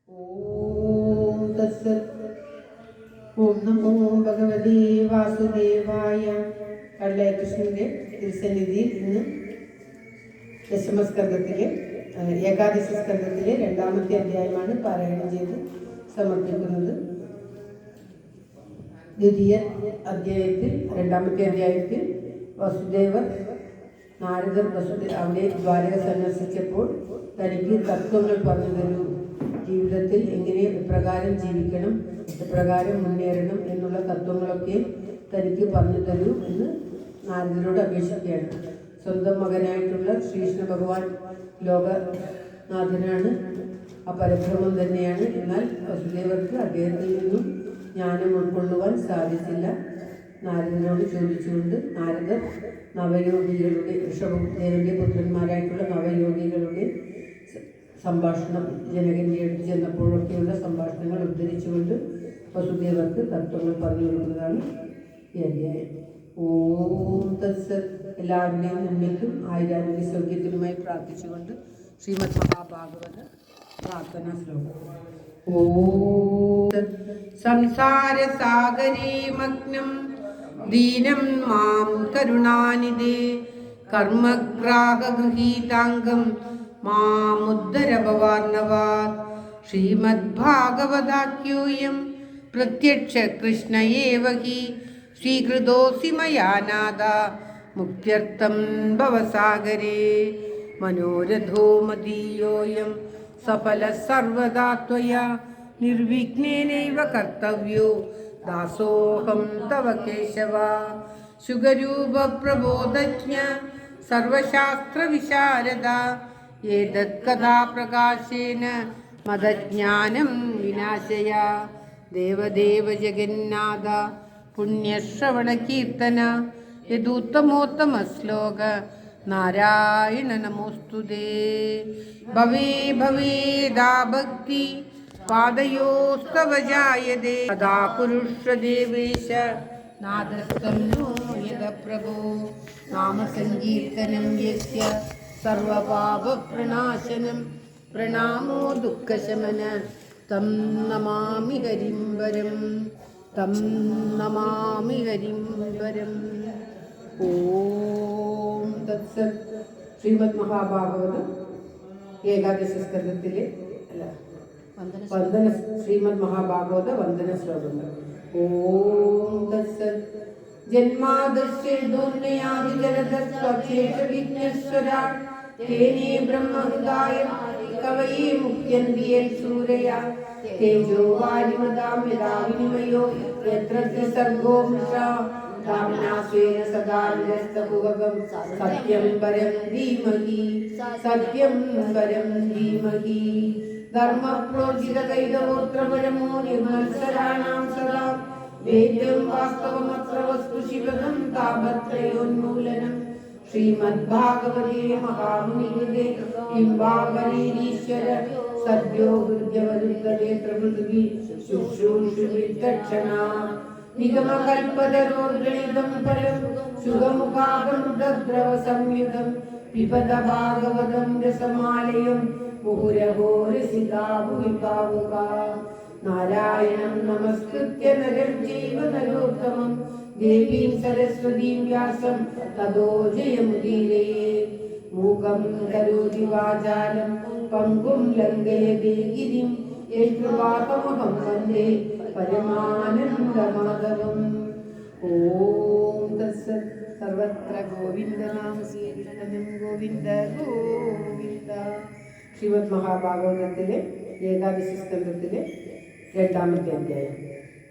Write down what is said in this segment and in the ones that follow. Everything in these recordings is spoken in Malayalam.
ഓം തത്സത്. ഓം നമോ ഭഗവതി വാസുദേവായ. കൃഷ്ണന്റെ തിരുസന്നിധിയിൽ ഇന്ന് ദശമസ്കന്ധത്തിലെ ഏകാദശ സ്കന്ധത്തിലെ 2ാമത്തെ അധ്യായമാണ് പാരായണം ചെയ്ത് സമർപ്പിക്കുന്നത്. ദ്വിതീയ അധ്യായത്തിൽ 2ാമത്തെ അധ്യായത്തിൽ വസുദേവർ നാരദർ അവിടെ ദ്വാരക സന്ദർശിച്ചപ്പോൾ തനിക്ക് തത്വങ്ങൾ പറഞ്ഞു തരൂ, ജീവിതത്തിൽ എങ്ങനെ എപ്രകാരം ജീവിക്കണം, എപ്രകാരം മുന്നേറണം എന്നുള്ള തത്വങ്ങളൊക്കെ തനിക്ക് പറഞ്ഞു തരൂ എന്ന് നാരദരോട് അപേക്ഷിക്കുകയാണ്. സ്വന്തം മകനായിട്ടുള്ള ശ്രീകൃഷ്ണ ഭഗവാൻ ലോകനാഥനാണ്, ആ പരബ്രഹ്മം തന്നെയാണ്. എന്നാൽ വസുദേവർക്ക് അദ്ദേഹത്തിൽ നിന്നും ജ്ഞാനം ഉൾക്കൊള്ളുവാൻ സാധിച്ചില്ല. നാരദനോട് ചോദിച്ചുകൊണ്ട് നാരദർ നവയോഗികളുടെ ഋഷഭദേവന്റെ പുത്രന്മാരായിട്ടുള്ള നവയോഗികളുടെ സംഭാഷണം ജനകന്റെ അടുത്ത് ചെന്നപ്പോഴൊക്കെയുള്ള സംഭാഷണങ്ങൾ ഉദ്ധരിച്ചുകൊണ്ട് വസുദേവർക്ക് തത്വങ്ങൾ പറഞ്ഞു കൊടുക്കുന്നതാണ് ഈ അധ്യായം. ഓം തത്സത്. എല്ലാവരുടെയും നന്മയ്ക്കും ആയുരാരോഗ്യ സൗഖ്യത്തിനുമായി പ്രാർത്ഥിച്ചുകൊണ്ട് ശ്രീമദ് മഹാഭാഗവത പ്രാർത്ഥനാ ശ്ലോകം. ഓം സംസാര സാഗരേ മഗ്നം ദീനം മാം കരുണാനിധേ കർമ്മഗ്രാഹഗൃഹീതാംഗം മാമുദ്ധര ഭവാർണവാത്. ശ്രീമദ്ഭാഗവതാഖ്യോയം പ്രത്യക്ഷ കൃഷ്ണ ഏവ ഹി സ്വീകൃതോऽസി മയാ നാഥ മുക്ത്യർത്ഥം ഭവസാഗരേ. മനോരഥോ മദീയോയം സഫലഃ സർവദാ ത്വയാ നിർവിഘ്നേനൈവ കർത്തവ്യോ ദാസോഹം തവ കേശവ. ശുഗരൂപ പ്രബോധജ്ഞ സർവശാസ്ത്ര വിശാരദ ഏതത് കഥാ പ്രകാശേന മദജ്ഞാനം വിനാശയ. ദേവദേവ ജഗന്നാഥ പുണ്യശ്രവണ കീർത്തന യദുത്തമോത്തമ ശ്ലോക നാരായണ നമോസ്തുതേ. ഭവേ ഭവേദാ ഭക്തി പാദയോസ്തവ ജായതേ സദാ പുരുഷ ദേവേശ നാദസ്തം നോ യദ പ്രഭോ. നാമസങ്കീർത്തനം യസ്യ സർവപാപ പ്രണാശനം പ്രണാമോ ദുഃഖശമന തം നമാമി ഹരിം വരം, തം നമാമി ഹരിം വരം. ഓം തത്സത്. ശ്രീമദ് മഹാഭാഗവതം ഏകാദശ സ്കന്ധത്തിലെ ശ്രീമദ് മഹാഭാഗവത വന്ദന ശ്ലോകങ്ങൾ. ഓം തത്സത്. ജന്മാദശ്യേതോന്മയാദിജലതസ്വശേഷവിഘ്നേശ്വരാ തേനേ ബ്രഹ്മഹൃദായ കവയേ മുഹ്യന്തി യത്സൂരയാ തേജോ വാരിമതാം യദാ വിനിമയോ യത്ര സർഗോ മൃഷാ ധാമ്നാസ്വേന സദാ നിരസ്തഭുവകം സത്യം പരം ധീമഹി, സത്യം പരം ധീമഹി. ധർമ്മപ്രോജിതകൈതവോത്രപരമോ നിർമത്സരാണാം സദാ വേദ്യം വാസ്തവമത്ര വസ്തു ശിവദം താപത്രയോന്മൂലനം. ശ്രീമദ്ഭാഗവതേ മഹാമുനികൃതേ കിംവാവനീരീശ്വര സദ്യോ ഹൃദ്യവരുദ്ധേ പ്രഭൃതി ശുശ്രൂഷുവിത്തക്ഷണ. നിഗമകൽപതരോർഗണിതം പരം സുഖമുഖാകൃതദ്രവ സംയുതം പിബത ഭാഗവതം രസമാലയം മുഹുരഹോ രസികാ ഭുവി പാവുകാ. നാരായണം നമസ്കൃത്യ നരം ചൈവ നരോത്തമം ദേവീം സരസ്വതീം വ്യാസം തതോ ജയമുദീരയേ. മൂകം കരോതി വാചാലം പങ്കും ലംഘയതേ ഗിരിം യത്കൃപാതമഹം വന്ദേ പരമാനന്ദമാധവം. ഓം തത്സത്. സർവത്ര ഗോവിന്ദനാമ സങ്കീർത്തനം ഗോവിന്ദ ഗോവിന്ദ. ശ്രീമദ് മഹാഭാഗവതത്തിലെ ഏകാദശ സ്കന്ധത്തിലെ 2ാമത്തെ അധ്യായം.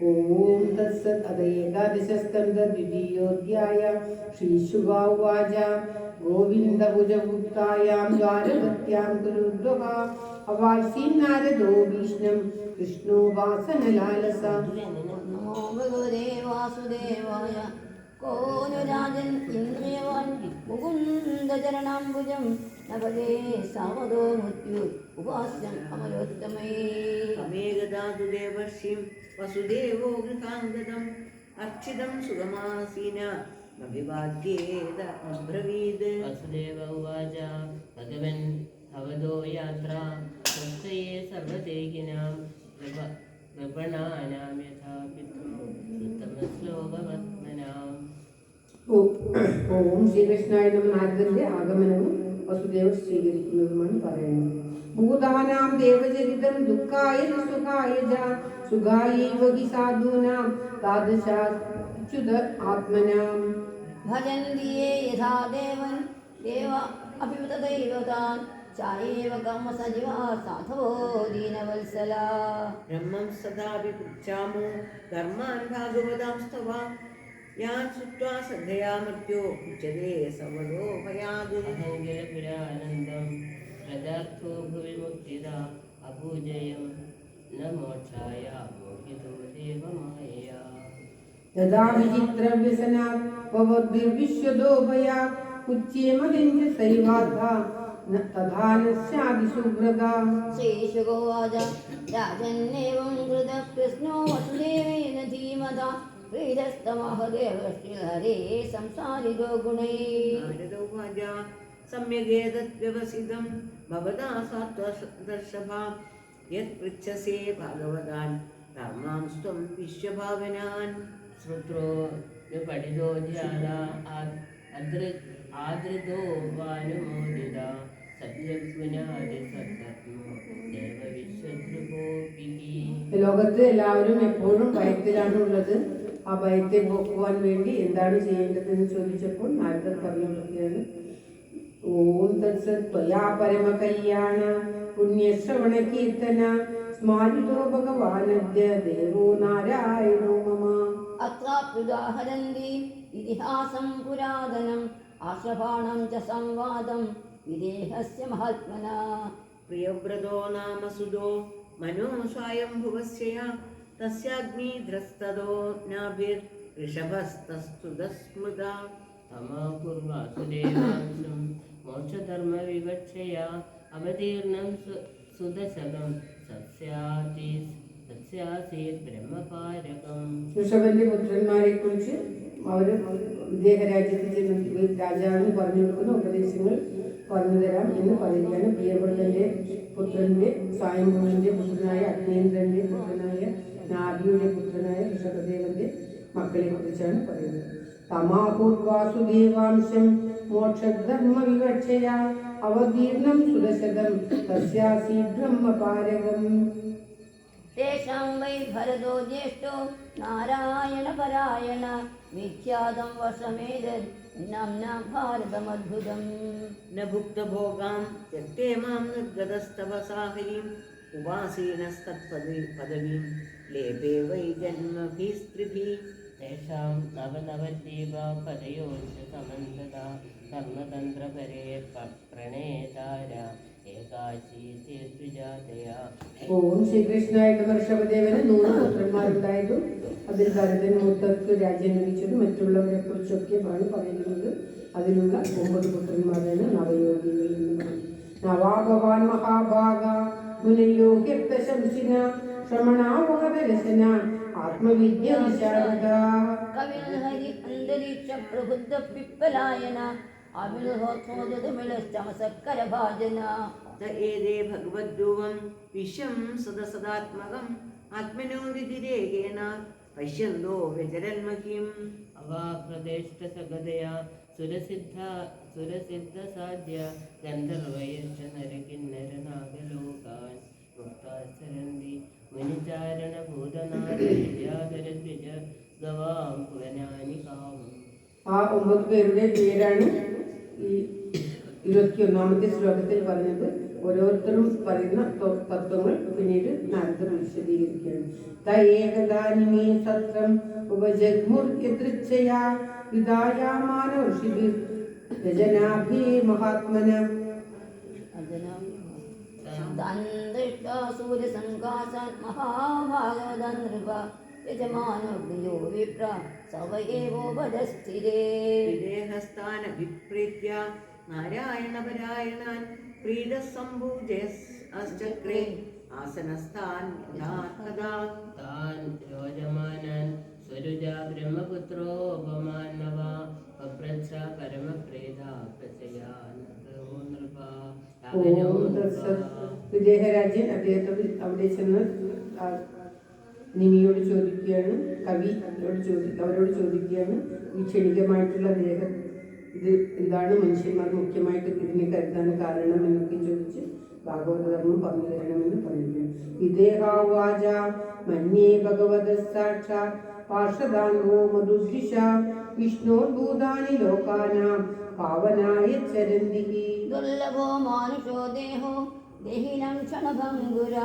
ഓം തത്സത്. അത ഏകാദശ സ്കന്ധ ദ്വിതീയോധ്യായ. ശ്രീശുക ഉവാച. ഗോവിന്ദഭുജഭുക്തായാം ദ്വാരവത്യാം കുരുദ്വഹ അവാസീം നാരദോ ഭീഷ്ണം കൃഷ്ണോപാസനലാലസ. നമോ ഭഗവതേ വാസുദേവായ. കോനുരാജൻ ഇന്ദ്രിയവാൻ മുകുന്ദചരണാംബുജം നഭജേ സാവധോ മൃത്യു ഉപാസ്യം അമലോത്തമയേ. അമേകദാതു ദേവർഷിം വസുദേവോ ഗൃഹാംഗതം അർച്ചിതം സുഗമാസീന അഭിവാദ്യേത അബ്രവീത്. വസുദേവ ഉവാച ഭഗവൻ भवतो यात्रा स्वस्तये सर्वदेहिनां कृपणानां यथा पितृ उत्तमश्लोकवर्त्मनाम्. ഓം ശ്രീകൃഷ്ണായ നമ. നാരദന്റെ ആഗമനവും വസുദേവർ സ്വീകരിക്കുന്നതുമാണ് പറയുന്നത്. ഭൂതാനാം ദേവചരിതം ദുഃഖായ സുഖായ ച സുഖായൈവ ഹി സാധൂനാം താദൃശാച്യുത ആത്മനാം. ഭജന്തി യേ യഥാ ദേവൻ ദേവ അഭിമതദൈവ താൻ ചായേവ കർമ്മ സജീവാ സാധവോ ദീനവത്സലാ. ബ്രഹ്മം സദാപി പൃച്ഛാമോ ധർമാൻ ഭാഗവതാം സ്തവാ യാൻ ശ്രുത്വാ ശ്രദ്ധയാ മൃത്യോ ഉച്യതേ സർവ്വതോ ഭയാത്. അഹംഗിലപുരാനന്ദം പ്രദാർത്ഥോ ഭുവി മുക്തിദ അപൂജയം ന മോക്ഷായ മോഹിതോ ദേവമായ. തഥാ വിചിത്രവ്യസനാത് ഭവദ്ഭിർവിശ്വതോ ഭയാത് ഉച്യേമഹിഞ്ച സൈവാർഥാ തഥാ ന സ്യാദി സുബ്രതാ. ശ്രീശുകോവാച രാജന്നേവം കൃത കൃഷ്ണോ വസുദേവേന ധീമതാ പ്രീതസ്തമഹദേവശ്രീഹരേ സംസാരിതോ ഗുണൈः. നാരദോവാച സമ്യഗേതത് വ്യവസിതം ഭവതാ സാത്വദർശഭാ യത് പൃച്ഛസേ ഭാഗവതാൻ ധർമാംസ്ത്വം വിശ്വഭാവനാൻ. ശ്രുത്രോ പഠിതോ ധ്യാന ആദൃതോ വാനുമോദിത സത്യപുനാദി സത്യത്മോ ദേവവിശ്വദ്രുപോപിഹി. ലോകത്ത് എല്ലാവരും എപ്പോഴും ഭയത്തിലാണ് ഉള്ളത്. ആ ഭയത്തെ പോക്കുവാൻ വേണ്ടി എന്താണ് ചെയ്യേണ്ടതെന്ന് ചോദിച്ചപ്പോൾ നാരദർ പറഞ്ഞുകൊടുക്കുകയാണ്. ഓം തത്സത് ത്വയാ പരമകല്യാണ പുണ്യശ്രവണ കീർത്തന സ്മാരിതോ ഭഗവാനദ്യ ദേവോ നാരായണോ മമ. അത്രാപ്യുദാഹരന്തി ഇതിഹാസം പുരാതനം ആശ്രഭാണം ച സംവാദം വിദേഹസ്യ മഹാത്മനാ. പ്രിയവ്രതോ നാമ സുതോ മനോ സ്വയംഭുവസ്യ തസ്യാഗ്നിധ്രസ്തദോ നാഭിർ ഋഷഭസ്തസ്തുതസ്മൃതാ. തമാപൂർവാസുദേവാംശം മോക്ഷധർമ്മവിവക്ഷയാ അവതീർണം സുദശകം സസ്യാസീത് ബ്രഹ്മപാരകം. ഋഷഭന്റെ പുത്രന്മാരെ കുറിച്ച് അവർ വിദേഹ രാജ്യത്തിൽ ചെന്ന് രാജാവിന് പറഞ്ഞു കൊടുക്കുന്ന ഉപദേശങ്ങൾ പറഞ്ഞു തരാം എന്ന് പറയുകയാണ്. പ്രിയവ്രതന്റെ പുത്രന്റെ സ്വയംഭുവന്റെ പുത്രനായ അഗ്നേന്ദ്രന്റെ പുത്രനായ നാഭിയുടെ പുത്രനായ ഋഷഭദേവന്റെ മക്കളെ കുറിച്ചാണ് പറയുന്നത്. തമാപൂർവാസുദേവാംശം മോക്ഷധർമ്മ വിവക്ഷയാ അവതീർണം സുദശകം തസ്യാസീത് ബ്രഹ്മപാരകം. തേഷാം വൈ ഭരതോ ജ്യേഷ്ഠോ നാരായണപരായണ വിഖ്യാതം വർഷമേതദ് നാംനാ ഭാരതമദ്ഭുതം. ന ഭുക്തഭോഗാം ത്യക്തേ മാം നിർഗതസ്തവസാഹരീം ഉപാസീനസ്തത്പദവീം ലേപേ വൈ ജന്മഭിസ്ത്രിഭിः. തേഷാം നവനവദ്വീപാ പദയോശ്ച സമന്തതാ കർമ്മതന്ത്രപരേ പ്രണേതാര ഏകാശീതേർദ്വിജാതയാ. ഓം ശ്രീകൃഷ്ണായ നമ. ഋഷഭദേവന് 3 പുത്രന്മാരുണ്ടായതും അതിൽ ഭരതൻ മൂത്തർക്ക് രാജ്യം ലഭിച്ചതും മറ്റുള്ളവരെ കുറിച്ചൊക്കെയാണ് പറയുന്നത്. അതിലുള്ള 9 പുത്രന്മാരാണ് നവയോഗികൾ എന്ന് പറയുന്നത്. നവാഭവാൻ മഹാഭാഗ മുനയോ ഹ്യപ്തശംസിന ശ്രമണാവഹദർശന ആത്മവിദ്യ വിശാരദ. കവിൽഹരി അന്തരീക്ഷ പ്രബുദ്ധ പിപ്പലായന അവിർഹോത്മോദമിളശ്ചമസക്കരഭാജന. त एदे भगवद्ध्रुवं विश्वं सदसदात्मकम् आत्मनो विधिरेगेन पश्यन्तो व्यजरन्महीम्. अवाप्रदेष्टसगदया सुरसिद्धसाध्य गन्धर्वयश्च नरकिन्नरनागलोकान् मुक्ताश्चरन्ति मुनिचारणभूतनादविद्याधरद्विज गवां भुवनानि कामम्. ആ 9 പേരുടെ പേരാണ് ഈ 21ാമത്തെ ശ്ലോകത്തിൽ പറഞ്ഞത്. ഓരോരുത്തരും പറയുന്ന തത്വങ്ങൾ പിന്നീട് നാരദർ വിശദീകരിക്കുകയാണ്. തയേകദാനിമേ സത്രം ഉപജഗ്മുർയദൃച്ഛയാ വിദായാമാന ഋഷിഭിർ രജനാഭി മഹാത്മന. സൂര്യസംകാശാൻ മഹാഭാഗവതനൃപ യജമാനോ പ്രിയോ വിപ്ര സവയേവോപദസ്ഥിരേ. विदेहस्थानभिप्रीत्य नारायणपरायणान् प्रीडसम्भुजश्चक्रे आसनस्थान् यथाकदा. तान् रोजमानान् स्वरुजा ब्रह्मपुत्रोपमान्नवा पप्रच्छ परमप्रेदा प्रचयानकम्. നൃപ ഓം തത്സത്. വിദേഹരാജൻ അദ്ദേഹത്തോട് അവിടെ ചെന്ന് നിമിയോട് ചോദിക്കുകയാണ്, അവരോട് ചോദിക്കുകയാണ്, ഈ ക്ഷണികമായിട്ടുള്ള ദേഹം ഇത് എന്താണ്, മനുഷ്യന്മാർ മുഖ്യമായിട്ട് ഇതിനെ കരുതാൻ കാരണം എന്നൊക്കെ ചോദിച്ച് ഭാഗവതധർമ്മം പറഞ്ഞു തരണമെന്ന് പറയുന്നു. വിദേഹാവാച മന്യേ ഭഗവത സാക്ഷാത് പാർഷദാംഗോ മധുദ്വിഷ വിഷ്ണോർഭൂതാനി ലോകാനാം പാവനായ ചരന്തിഹി. ദുർലഭോ മാനുഷോ ദേഹോ ദേഹിനം ക്ഷണഭംഗുര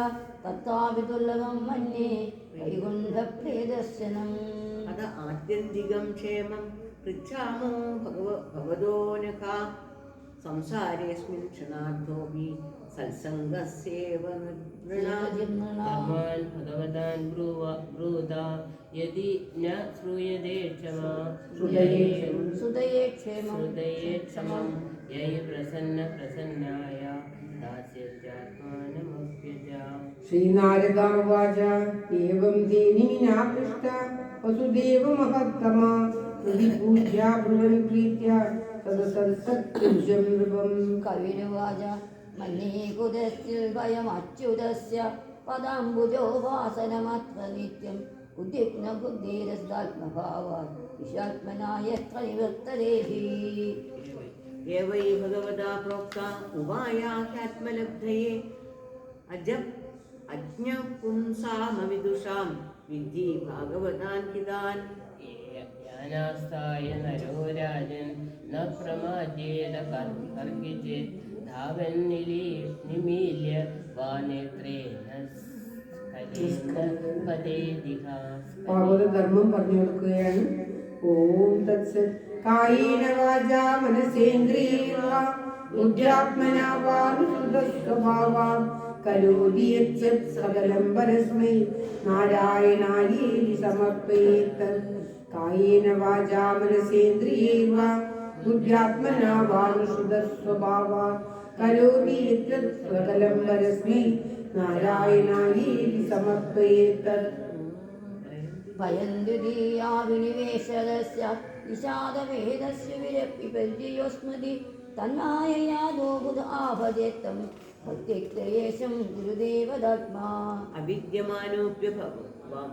തത്താപി ദുർലഭം മന്യേ വൈകുണ്ഠപ്രിയദർശനം. അത ആത്യന്തികം ക്ഷേമം പൃച്ഛാമോ ഭഗവതോനഖ സംസാരേസ്മിൻ ക്ഷണാർത്ഥോപി സത്സംഗസ്യേവ ധർമാൻ ഭഗവതാൻ ബ്രൂത യദി ന ശ്രൂയതേ ക്ഷമാ സുതയേ ക്ഷേമം ക്ഷമം യൈ പ്രസന്നായ ദാസ്യത്യാത്മാനമപ്യജ. ശ്രീനാരദാവാച ഏവം തേനിമിനാ പൃഷ്ട വസുദേവ മഹത്തമ പൂജ്യാ ബ്രുവൻ പ്രീത്യ സദസത്സത്യുജം നൃപം. കവിരുവാച മന്യേ കുതസ്യ പദാംബുജോ വാസനമത്ര നിത്യം ഉദ്വിഗ്ന ബുദ്ധിരസാത്മഭാവാൻ വിശാത്മനായ നിവൃത്തദേഹി. ഏവൈ ഭഗവതാ പ്രോക്ത ഉപായാഹ്യാത്മലബ്ധയേ അജ്ഞപുംസാമവിദുഷാം വിദ്ധി ഭാഗവതാൻ ഹിതാൻ. യാനാസ്ഥായ നരോ രാജൻ ന പ്രമാദ്യേത കർഹിചിത് ധാവൻ നിമീല്യ വാനേത്രേണ ഭാഗവതധർമ്മം പറഞ്ഞു കൊടുക്കുകയാണ്. ഓം തത്സത്. കായേന വാചാ മനസേന്ദ്രിയേർവാ ബുദ്ധ്യാത്മനാ വാ സ്വഭാവാം കരോതി യത്സത് സകലം പരസ്മൈ നാരായണായേതി സമർപ്പയേത്. കായേന വാചാ മനസേന്ദ്രിയേർവാ ബുദ്ധ്യാത്മനാ വാ സ്വഭാവാ കരോതി യത്സത് സകലം പരസ്മൈ നാരായണായേതി സമർപ്പയേത്. ഭയന്തുരീയാവിനിവേശദസ്യ നിഷാദവേദസ്യ വിരപ്പിപര്യോസ്മൃതി തന്മായയാദോ ബുധ ആഭജേത്തം ഭക്തിക്ലേശം ഗുരുദേവദാത്മാ. അവിദ്യമാനോപ്യ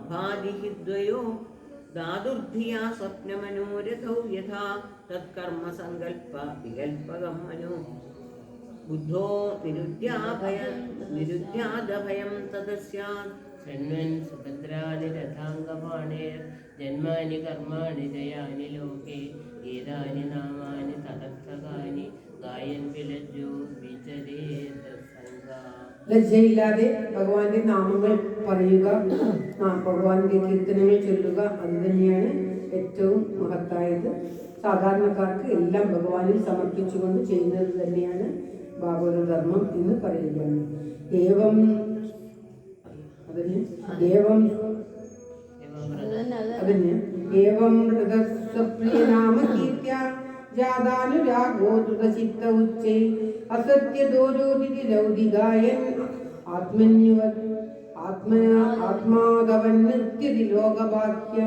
ഭാതിദ്വയോ ധാതുർധിയാ സ്വപ്നമനോരഥൗ യഥാ തത്കർമ്മ സങ്കൽപ്പ വികൽപകം മനോ ബുദ്ധോ നിരുദ്ധ്യാദഭയം തദസ്യാത്. ശൃണ്വൻ സുഭദ്രാണി രഥാംഗപാണേർ ജന്മാനി കർമാണി ജയാനി ലോകേ ഏതാനി നാമാനി തദർത്ഥകാനി ഗായൻ വിലജ്ജോ വിചരേത സംഘ. ലജ്ജയില്ലാതെ ഭഗവാന്റെ നാമങ്ങൾ പറയുക, ഭഗവാന്റെ കീർത്തനങ്ങൾ ചൊല്ലുക, അത് തന്നെയാണ് ഏറ്റവും മഹത്തായത്. സാധാരണക്കാർക്ക് എല്ലാം ഭഗവാനിൽ സമർപ്പിച്ചുകൊണ്ട് ചെയ്യുന്നത് തന്നെയാണ് ഭാഗവതധർമ്മം എന്ന് പറയുകയാണ്. ഏവം ഹൃദസ്വപ്രിയനാമകീർത്യ ജാതാനുരാഗോ ദ്രുതചിത്ത ഉച്ചൈ അസത്യദോരോദിതി ലൗകികായൻ ആത്മാധവൻ നിത്യതി ലോകഭാഗ്യ.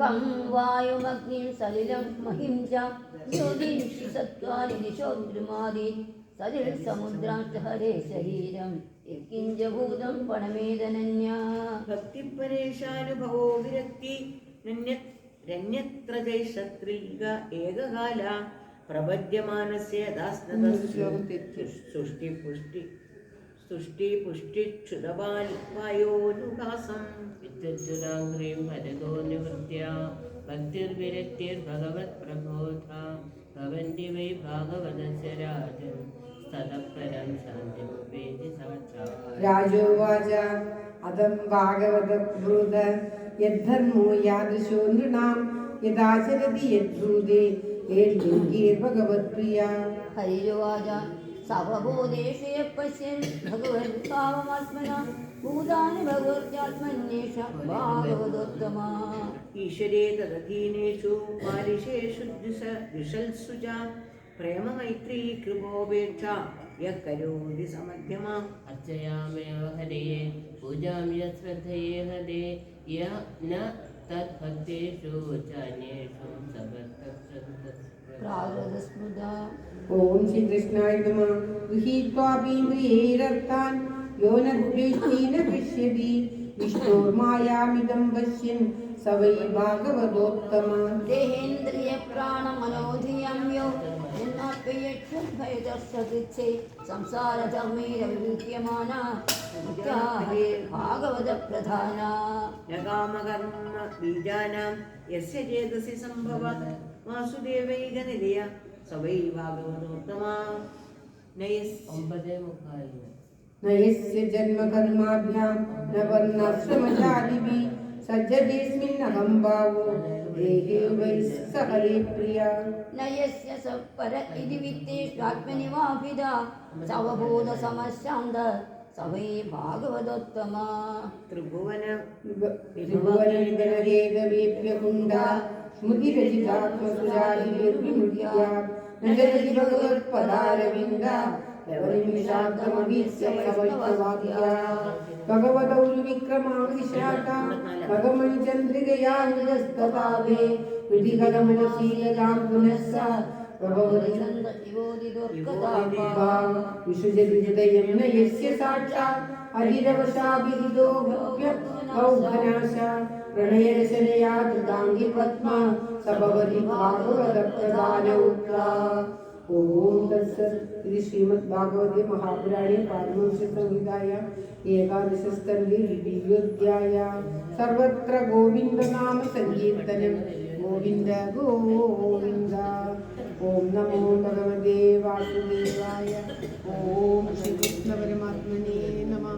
കം വായുമഗ്നിം സലിലം മഹിം ച ജ്യോതിഷി സത്വാനി ദിശോദ്രുമാദി സലിൽ സമുദ്രം ഹരേ ശരീരം യത്കിഞ്ചഭൂതം പണമേതനന്യാ. ഭക്തിപരേശാനുഭവോ വിരക്തി രന്യത്ര ജൈഷത്രിക ഏകകാല പ്രപദ്യമാനസ്യ സൃഷ്ടിപുഷ്ടിക്ഷുതപായോനുകാസം. വിദ്യുച്യുതാംഗ്രീം ഭരതോ നിവൃത്യ ഭക്തിർവിരക്തിർഭഗവത് പ്രബോധ ഭവന്തി വൈ ഭാഗവതസ്യ രാജൻ സ്ഥലപരം ശാന്തിമുപേതി സാക്ഷാത്. രാജോവാച അദം ഭാഗവത ബ്രൂത യദ്ധർമ്മോ യാദൃശോ നൃണാം യദാചരതി യദ്ബ്രൂതേ ഭഗവത്പ്രിയ. ഹരിരുവാച സർവഭൂതേഷു പശ്യൻ ഭഗവത്ഭാവമാത്മന ഭൂതാനി ഭഗവത്യാത്മന്യേഷ ഭാഗവതോത്തമാ. ഈശ്വരേ തദധീനേഷു ബാലിഷേഷു ദിഷൽസു ച പ്രേമമൈത്രീ കൃപോപേക്ഷ യഃ കരോതി സമധ്യമാ. അർച്ചയാമയോ ഹരയെ പൂജാമ്യ ശ്രദ്ധയേ ഹരേ യ ന തദ്ഭക്തേഷു ചാന്യേഷു സഭക്തപ്രദ പ്രാകൃതസ്മൃത ഓം ശ്രീകൃഷ്ണായ നമഃ. ഗൃഹീത്വാപീന്ദ്രിയൈരർത്ഥാൻ യോ ന ദ്വേഷ്ടി ന പശ്യതി വിഷ്ണോർമായാമിദം പശ്യൻ സ വൈ ഭാഗവതോത്തമ. ദേഹേന്ദ്രിയ പ്രാണമനോധിയം യോ ഭയദർശകൃച്ഛേ സംസാരധർമ്മീരവിമുഖ്യമാന മുക്താഹേ ഭാഗവത പ്രധാന. ന കാമകർമ്മ ബീജാനാം യസ്യ ചേതസി സംഭവ വാസുദേവൈക നിലയ സ വൈ ഭാഗവതോത്തമാ. നയസ് 9:45 നയസ്യ ജന്മകർമാഭ്യാം ന വർണ്ണാശ്രമശാലിഭിः സജ്ജതേസ്മിന്നഹം ഭാവോ ദേഹേ വൈ സഹലേ പ്രിയ. നയസ്യ സപര ഇതി വിത്തേഷ്വാത്മനി വാഭിത സവഭൂത സമശാന്ത സ വൈ ഭാഗവതോത്തമ. ത്രിഭുവന ത്രിഭുവനനിധനരേതവേപ്യകുണ്ടാ സ്മൃതിരചിതാത്മസുജാതിർവിമുഖ്യാ ന ജനതി ഭഗവത്പദാരവിന്ദാ ലവനിമിഷാബ്ദമഭീസ്യ സവൈഷ്ണവാക്യാ. ഭഗവതൗരുവിക്രമാവിശാഖാ ഭഗമണിചന്ദ്രികയാ നിരസ്തതാവേ വിധികലമനശീലതാം പുനഃസ ഭഗവതി വിഷുജഹൃദയം ന യസ്യ സാക്ഷാത് ഹരിരവശാഭിഹിതോ ഗൗഘനാശ പ്രണയരശനയാ ധൃതാംഗി പത്മ സ ഭവതി ഭാഗവതപ്രധാനൗക്താ. ഓം തത്സത്. ഇത് ശ്രീമദ് ഭാഗവതേ മഹാപുരാണേ പാരമഹംസ്യ സംഹിതായാം ഏകാദശസ്കന്ധേ ദ്വിതീയോധ്യായാം. സർവത്ര ഗോവിന്ദനാമ സങ്കീർത്തനം. ഗോവിന്ദ ഗോവിന്ദ. ഓം നമോ ഭഗവതേ വാസുദേവായ. ഓം ശ്രീകൃഷ്ണ പരമാത്മനേ നമഃ.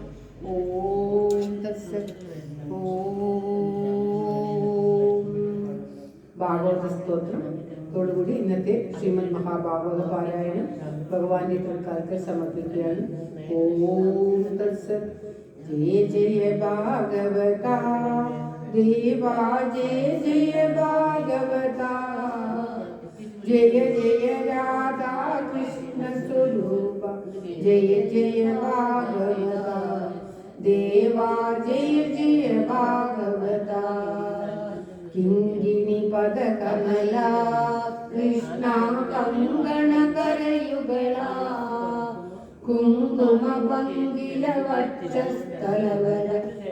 ഓം തത്സത്. ഓം ഭാഗവത സ്തോത്രത്തോടുകൂടി ഇന്നത്തെ ശ്രീമദ് മഹാഭാഗവത പാരായണം ഭഗവാന്റെ തൃക്കാലത്ത് സമർപ്പിക്കുകയാണ്. ഓം തത്സത്. ജയ ജയ ഭാഗവത ദേവാ ജയ ജയ ഭാഗവത. ജയ ജയ രാധാ കൃഷ്ണ സ്വരൂപ ജയ ജയ ഭാഗവത. ദേവാ ജയ ജയ ഭാഗവത. കിങ്കിണി പദ കമല കൃഷ്ണ കങ്കണ കരയുഗള കുങ്കുമ പങ്കില വക്ഷസ്ഥലവര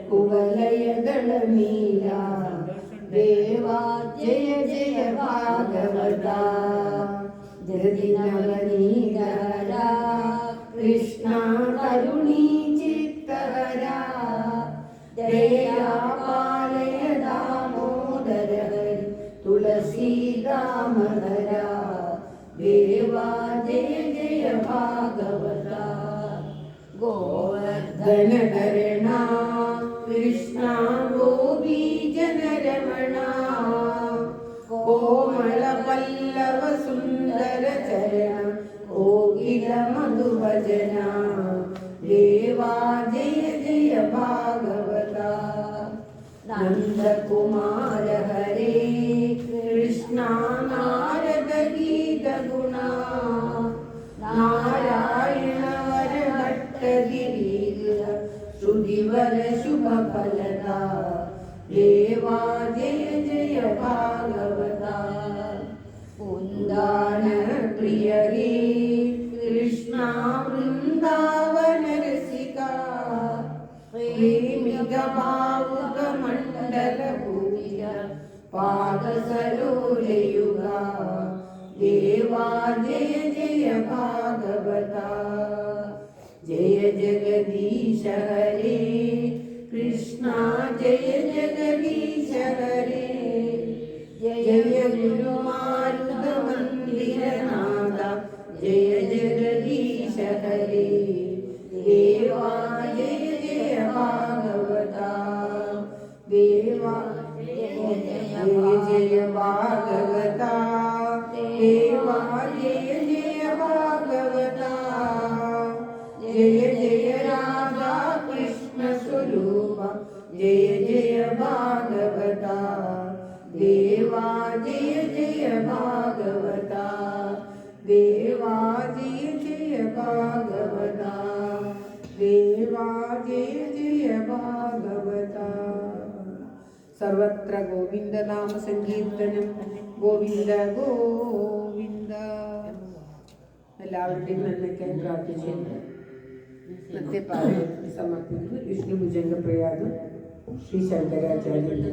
കുവലയദള നീല. ദേവാ ജയ ജയ ഭാഗവത. ജതിനവനീതഹര കൃഷ്ണ കരുണീ ചിത്തഹര. ദയാ പാലയ ദാമോദര ഹരി തുളസീദാമഹര. ദേവാ ജയ ജയ ഭാഗവത. ഗോവർദ്ധനകരണ കൃഷ്ണ ഗോപീജനരമണ. കോമള പല്ലവ സുന്ദര ചരണ കോകില മധുഭജന. ദേവാ ജയ ജയ ഭാഗവത. നന്ദകുമാര ഹരേ കൃഷ്ണ നാരദ ഗീത ഗുണ. നാരായണ വര ഭട്ടതിരീര ശ്രുതിവര ശുഭ ഫലദ. ദേവാ ജയ ജയ ഭാഗവത. കുന്ദാന പ്രിയ ഹേ കൃഷ്ണ വൃന്ദാവന രസിക. പ്രേമിക ഭാവുക മണ്ഡല ഭൂമിക പാദസരോജയുഗ. ദേവാ ജയ ജയ ഭാഗവത. ജയ ജഗദീശ ഹരേ കൃഷ്ണ ജയ ജഗദീശ ഹരേ. ജയ ഗുരുമാരുത മന്ദിരനാഥ ജയ ജഗദീശ ഹരേ. ദേവാ ജയ ജയ ഭാഗവത. ദേവാ ജയ ജയ ഭാഗവത. ദേവാ ജയ ജയ ഭാഗവത. ജയ ജയ രാധാ കൃഷ്ണ സ്വരൂപ ജയ ജയ ഭാഗവത. ദേവാ ജയ ജയ ഭാഗവത. ദേവാ ജയ ജയ ഭാഗവത. ദേവാ ജയ ജയ ഭാഗവത. സർവത്ര ഗോവിന്ദനാമ സങ്കീർത്തനം. ഗോവിന്ദ ഗോവിന്ദ. എല്ലാവരുടെയും നന്മയ്ക്കായി പ്രാർത്ഥിച്ചുകൊണ്ട് ഇന്നത്തെ പാരായണത്തിന് സമർപ്പിക്കുന്നു. വിഷ്ണു ഭുജംഗ പ്രയാഗം ശ്രീ ശങ്കരാചാര്യ.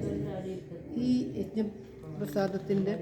ഈ യജ്ഞപ്രസാദത്തിൻ്റെ